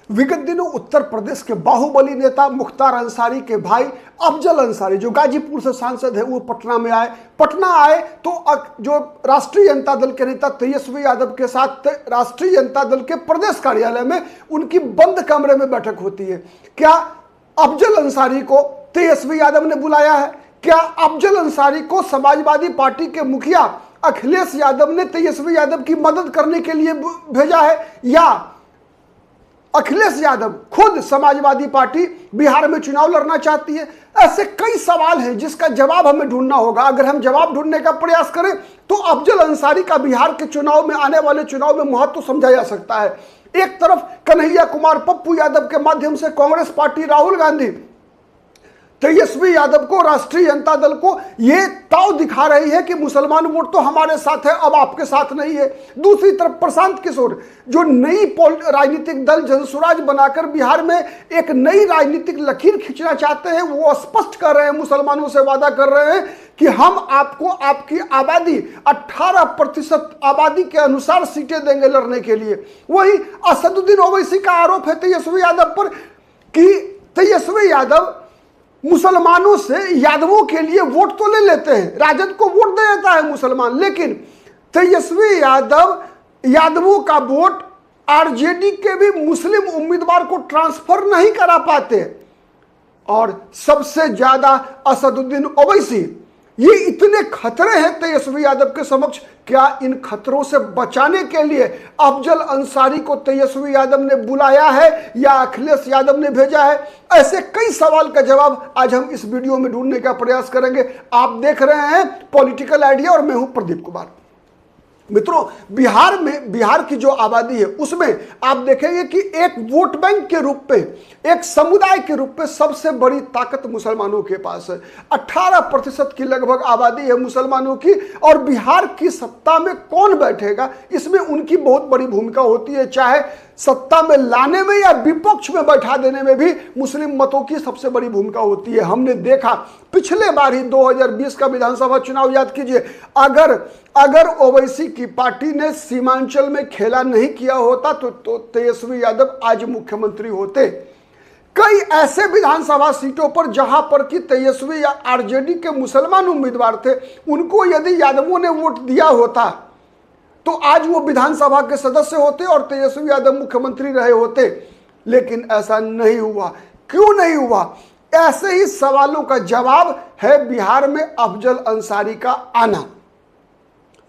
विगत दिनों उत्तर प्रदेश के बाहुबली नेता मुख्तार अंसारी के भाई अफजल अंसारी जो गाजीपुर से सांसद है वो पटना आए तो जो राष्ट्रीय जनता दल के नेता तेजस्वी यादव के साथ राष्ट्रीय जनता दल के प्रदेश कार्यालय में उनकी बंद कमरे में बैठक होती है। क्या अफजल अंसारी को तेजस्वी यादव ने बुलाया है? क्या अफजल अंसारी को समाजवादी पार्टी के मुखिया अखिलेश यादव ने तेजस्वी यादव की मदद करने के लिए भेजा है, या अखिलेश यादव खुद समाजवादी पार्टी बिहार में चुनाव लड़ना चाहती है? ऐसे कई सवाल हैं जिसका जवाब हमें ढूंढना होगा। अगर हम जवाब ढूंढने का प्रयास करें तो अफजल अंसारी का बिहार के चुनाव में, आने वाले चुनाव में महत्व समझा जा सकता है। एक तरफ कन्हैया कुमार पप्पू यादव के माध्यम से कांग्रेस पार्टी, राहुल गांधी तेजस्वी यादव को, राष्ट्रीय जनता दल को यह ताव दिखा रही है कि मुसलमान वोट तो हमारे साथ है, अब आपके साथ नहीं है। दूसरी तरफ प्रशांत किशोर जो नई राजनीतिक दल जनसुराज बनाकर बिहार में एक नई राजनीतिक लकीर खींचना चाहते हैं, वो स्पष्ट कर रहे हैं, मुसलमानों से वादा कर रहे हैं कि हम आपको आपकी आबादी 18% आबादी के अनुसार सीटें देंगे लड़ने के लिए। वहीं असदुद्दीन ओवैसी का आरोप है तेजस्वी यादव पर कि तेजस्वी यादव मुसलमानों से यादवों के लिए वोट तो ले लेते हैं, राजद को वोट दे देता है मुसलमान, लेकिन तेजस्वी यादव यादवों का वोट आरजेडी के भी मुस्लिम उम्मीदवार को ट्रांसफर नहीं करा पाते। और सबसे ज्यादा असदुद्दीन ओवैसी, ये इतने खतरे हैं तेजस्वी यादव के समक्ष। क्या इन खतरों से बचाने के लिए अफजल अंसारी को तेजस्वी यादव ने बुलाया है या अखिलेश यादव ने भेजा है? ऐसे कई सवाल का जवाब आज हम इस वीडियो में ढूंढने का प्रयास करेंगे। आप देख रहे हैं पॉलिटिकल आइडिया और मैं हूं प्रदीप कुमार। मित्रों, बिहार की जो आबादी है उसमें आप देखेंगे कि एक वोट बैंक के रूप में, एक समुदाय के रूप में सबसे बड़ी ताकत मुसलमानों के पास है। 18% की लगभग आबादी है मुसलमानों की, और बिहार की सत्ता में कौन बैठेगा इसमें उनकी बहुत बड़ी भूमिका होती है। चाहे सत्ता में लाने में या विपक्ष में बैठा देने में भी मुस्लिम मतों की सबसे बड़ी भूमिका होती है। हमने देखा पिछले बार ही 2020 का विधानसभा चुनाव याद कीजिए, अगर ओवैसी की पार्टी ने सीमांचल में खेला नहीं किया होता तो तेजस्वी यादव आज मुख्यमंत्री होते। कई ऐसे विधानसभा सीटों पर जहां पर कि तेजस्वी या आरजेडी के मुसलमान उम्मीदवार थे, उनको यदि यादवों ने वोट दिया होता तो आज वो विधानसभा के सदस्य होते और तेजस्वी यादव मुख्यमंत्री रहे होते। लेकिन ऐसा नहीं हुआ। क्यों नहीं हुआ? ऐसे ही सवालों का जवाब है बिहार में अफजल अंसारी का आना।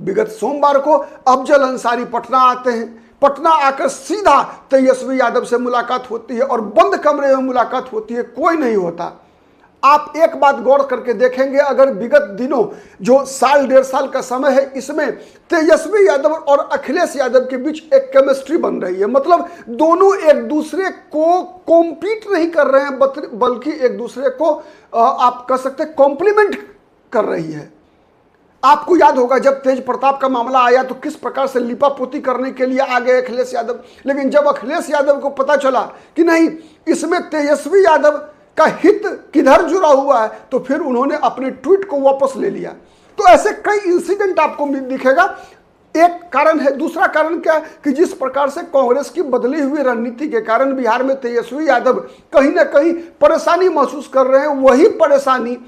विगत सोमवार को अफजल अंसारी पटना आते हैं। पटना आकर सीधा तेजस्वी यादव से मुलाकात होती है और बंद कमरे में मुलाकात होती है, कोई नहीं होता। आप एक बात गौर करके देखेंगे, अगर विगत दिनों जो साल 1.5 साल का समय है, इसमें तेजस्वी यादव और अखिलेश यादव के बीच एक केमिस्ट्री बन रही है। मतलब दोनों एक दूसरे को कॉम्पीट नहीं कर रहे हैं, बल्कि एक दूसरे को आप कह सकते हैं कॉम्प्लीमेंट कर रही है। आपको याद होगा जब तेज प्रताप का मामला आया तो किस प्रकार से लिपापोती करने के लिए आ गए अखिलेश यादव। लेकिन जब अखिलेश यादव को पता चला कि नहीं, इसमें तेजस्वी यादव का हित किधर जुड़ा हुआ है, तो फिर उन्होंने अपने ट्वीट को वापस ले लिया। तो ऐसे कई इंसिडेंट आपको दिखेगा। एक कारण है। दूसरा कारण क्या है कि जिस प्रकार से कांग्रेस की बदली हुई रणनीति के कारण बिहार में तेजस्वी यादव कहीं ना कहीं परेशानी महसूस कर रहे हैं, वही परेशानी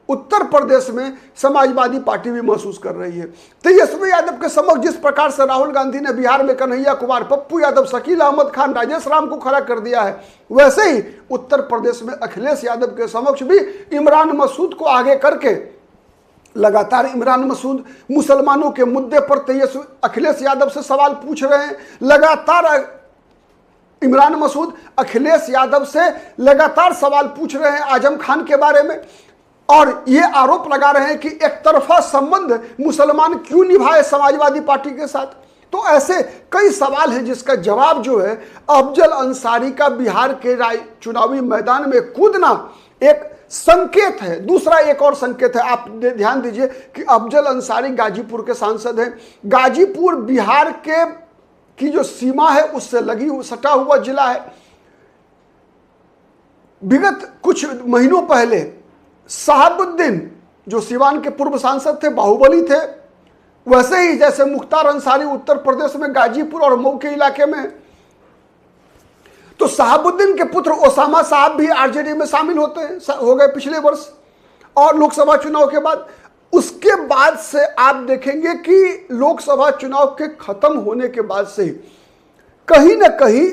उत्तर प्रदेश में समाजवादी पार्टी भी महसूस कर रही है। तेजस्वी यादव के समक्ष जिस प्रकार से राहुल गांधी ने बिहार में कन्हैया कुमार पप्पू यादव, शकील अहमद खान, राजेश राम को खड़ा कर दिया है, वैसे ही उत्तर प्रदेश में अखिलेश यादव के समक्ष भी इमरान मसूद को आगे करके लगातार इमरान मसूद मुसलमानों के मुद्दे पर अखिलेश यादव से सवाल पूछ रहे हैं। लगातार इमरान मसूद अखिलेश यादव से लगातार सवाल पूछ रहे हैं आजम खान के बारे में, और ये आरोप लगा रहे हैं कि एक तरफा संबंध मुसलमान क्यों निभाए समाजवादी पार्टी के साथ। तो ऐसे कई सवाल हैं जिसका जवाब जो है अफजल अंसारी का बिहार के चुनावी मैदान में कूदना एक संकेत है। दूसरा एक और संकेत है, आप ध्यान दीजिए कि अफजल अंसारी गाजीपुर के सांसद हैं। गाजीपुर बिहार की जो सीमा है उससे सटा हुआ जिला है। विगत कुछ महीनों पहले शहाबुद्दीन जो सिवान के पूर्व सांसद थे, बाहुबली थे, वैसे ही जैसे मुख्तार अंसारी उत्तर प्रदेश में गाजीपुर और मऊ के इलाके में, तो शहाबुद्दीन के पुत्र ओसामा साहब भी आरजेडी में शामिल हो गए पिछले वर्ष और लोकसभा चुनाव के बाद। उसके बाद से आप देखेंगे कि लोकसभा चुनाव के खत्म होने के बाद से कहीं ना कहीं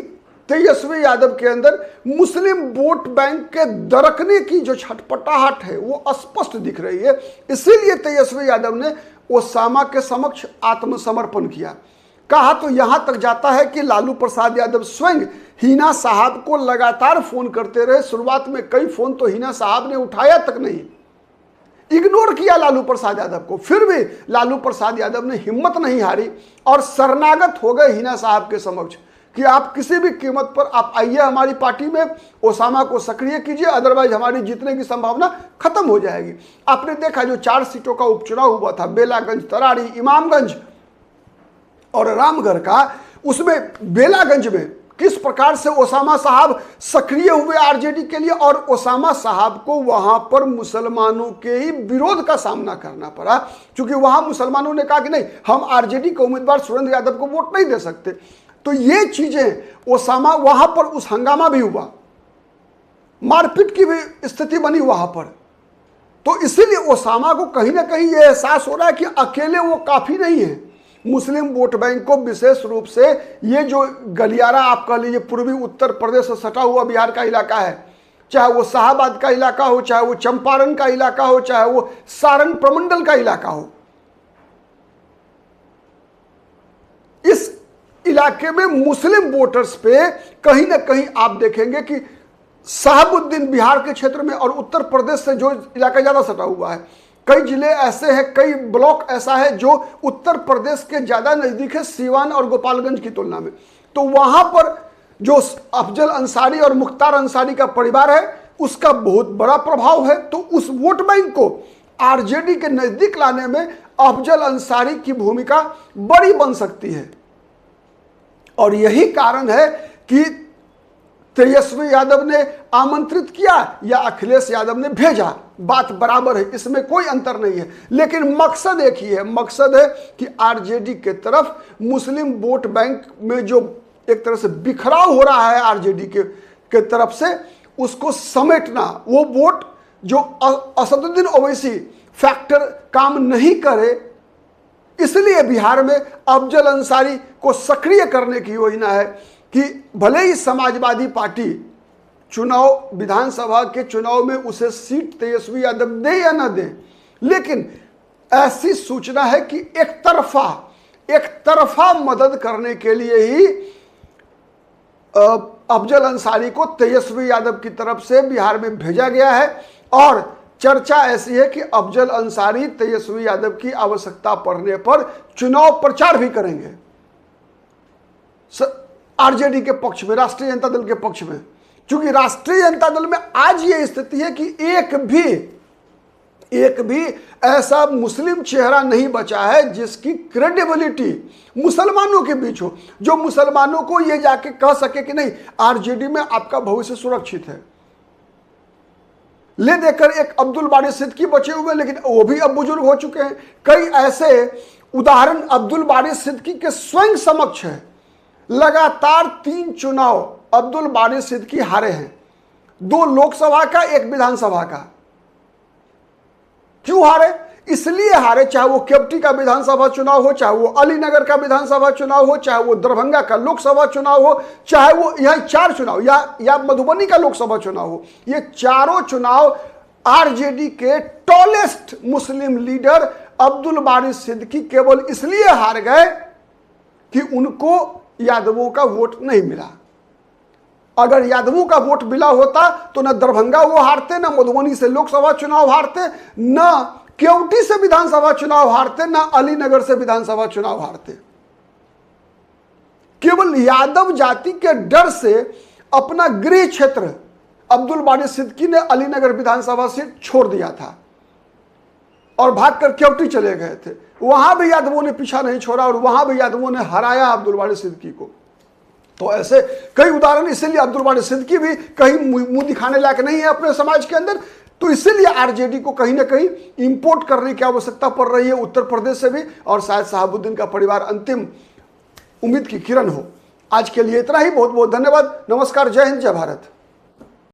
तेजस्वी यादव के अंदर मुस्लिम वोट बैंक के दरकने की जो छटपटाहट है वो स्पष्ट दिख रही है। इसीलिए तेजस्वी यादव ने ओसामा के समक्ष आत्मसमर्पण किया। कहा तो यहां तक जाता है कि लालू प्रसाद यादव स्वयं हिना साहब को लगातार फोन करते रहे। शुरुआत में कई फोन तो हिना साहब ने उठाया तक नहीं, इग्नोर किया लालू प्रसाद यादव को। फिर भी लालू प्रसाद यादव ने हिम्मत नहीं हारी और शरणागत हो गए हिना साहब के समक्ष कि आप किसी भी कीमत पर आप आइए हमारी पार्टी में, ओसामा को सक्रिय कीजिए, अदरवाइज हमारी जीतने की संभावना खत्म हो जाएगी। आपने देखा जो 4 सीटों का उपचुनाव हुआ था, बेलागंज, तरारी, इमामगंज और रामगढ़ का, उसमें बेलागंज में किस प्रकार से ओसामा साहब सक्रिय हुए आरजेडी के लिए और ओसामा साहब को वहां पर मुसलमानों के ही विरोध का सामना करना पड़ा, क्योंकि वहां मुसलमानों ने कहा कि नहीं, हम आरजेडी के उम्मीदवार सुरेंद्र यादव को वोट नहीं दे सकते। तो ये चीजें ओसामा, वहां पर उस हंगामा भी हुआ, मारपीट की भी स्थिति बनी वहां पर। तो इसीलिए ओसामा को कहीं ना कहीं यह एहसास हो रहा है कि अकेले वो काफी नहीं है। मुस्लिम वोट बैंक को विशेष रूप से ये जो गलियारा आप कह लीजिए पूर्वी उत्तर प्रदेश से सटा हुआ बिहार का इलाका है, चाहे वो शाहाबाद का इलाका हो, चाहे वो चंपारण का इलाका हो, चाहे वो सारण प्रमंडल का इलाका हो, इस इलाके में मुस्लिम वोटर्स पे कहीं ना कहीं आप देखेंगे कि शहाबुद्दीन बिहार के क्षेत्र में और उत्तर प्रदेश से जो इलाका ज्यादा सटा हुआ है, कई जिले ऐसे हैं, कई ब्लॉक ऐसा है जो उत्तर प्रदेश के ज्यादा नजदीक है सीवान और गोपालगंज की तुलना में। तो वहां पर जो अफजल अंसारी और मुख्तार अंसारी का परिवार है उसका बहुत बड़ा प्रभाव है। तो उस वोट बैंक को आरजेडी के नजदीक लाने में अफजल अंसारी की भूमिका बड़ी बन सकती है और यही कारण है कि तेजस्वी यादव ने आमंत्रित किया या अखिलेश यादव ने भेजा, बात बराबर है, इसमें कोई अंतर नहीं है। लेकिन मकसद एक ही है, मकसद है कि आरजेडी के तरफ मुस्लिम वोट बैंक में जो एक तरह से बिखराव हो रहा है आरजेडी के तरफ से, उसको समेटना। वो वोट जो असदुद्दीन ओवैसी फैक्टर काम नहीं करे, इसलिए बिहार में अफजल अंसारी को सक्रिय करने की योजना है कि भले ही समाजवादी पार्टी चुनाव, विधानसभा के चुनाव में उसे सीट तेजस्वी यादव दे या ना दे, लेकिन ऐसी सूचना है कि एक तरफा मदद करने के लिए ही अफजल अंसारी को तेजस्वी यादव की तरफ से बिहार में भेजा गया है। और चर्चा ऐसी है कि अफजल अंसारी तेजस्वी यादव की आवश्यकता पड़ने पर चुनाव प्रचार भी करेंगे आरजेडी के पक्ष में, राष्ट्रीय जनता दल के पक्ष में। क्योंकि राष्ट्रीय जनता दल में आज ये स्थिति है कि एक भी ऐसा मुस्लिम चेहरा नहीं बचा है जिसकी क्रेडिबिलिटी मुसलमानों के बीच हो, जो मुसलमानों को ये जाके कह सके कि नहीं, आरजेडी में आपका भविष्य सुरक्षित है। ले देकर एक अब्दुल बारी सिद्दीकी बचे हुए, लेकिन वो भी अब बुजुर्ग हो चुके हैं। कई ऐसे उदाहरण अब्दुल बारी सिद्दीकी के स्वयं समक्ष है। लगातार 3 चुनाव अब्दुल बारी सिद्दीकी हारे हैं, 2 लोकसभा का, 1 विधानसभा का। क्यों हारे? इसलिए हारे, चाहे वो केवटी का विधानसभा चुनाव हो, चाहे वो अलीनगर का विधानसभा चुनाव हो, चाहे वो दरभंगा का लोकसभा चुनाव हो, चाहे वो यहाँ 4 चुनाव या मधुबनी का लोकसभा चुनाव हो। ये चारों चुनाव आरजेडी के टॉलेस्ट मुस्लिम लीडर अब्दुल बारी सिद्दीकी केवल इसलिए हार गए कि उनको यादवों का वोट नहीं मिला। अगर यादवों का वोट मिला होता तो न दरभंगा वो हारते, न मधुबनी से लोकसभा चुनाव हारते, न केवटी से विधानसभा चुनाव हारते, न अलीनगर से विधानसभा चुनाव हारते। केवल यादव जाति के डर से अपना गृह क्षेत्र अब्दुल बारी सिद्दीकी ने अलीनगर विधानसभा से छोड़ दिया था और भागकर केवटी चले गए थे। वहां भी यादवों ने पीछा नहीं छोड़ा और वहां भी यादवों ने हराया अब्दुल बारी सिद्दीकी को। तो ऐसे कई उदाहरण, इसीलिए अब्दुल बारी सिद्दीकी भी कहीं मुंह दिखाने लायक नहीं है अपने समाज के अंदर। तो इसीलिए आरजेडी को कहीं ना कहीं इंपोर्ट करने की आवश्यकता पड़ रही है उत्तर प्रदेश से भी, और शायद शहाबुद्दीन का परिवार अंतिम उम्मीद की किरण हो। आज के लिए इतना ही, बहुत बहुत धन्यवाद। नमस्कार, जय हिंद, जय भारत।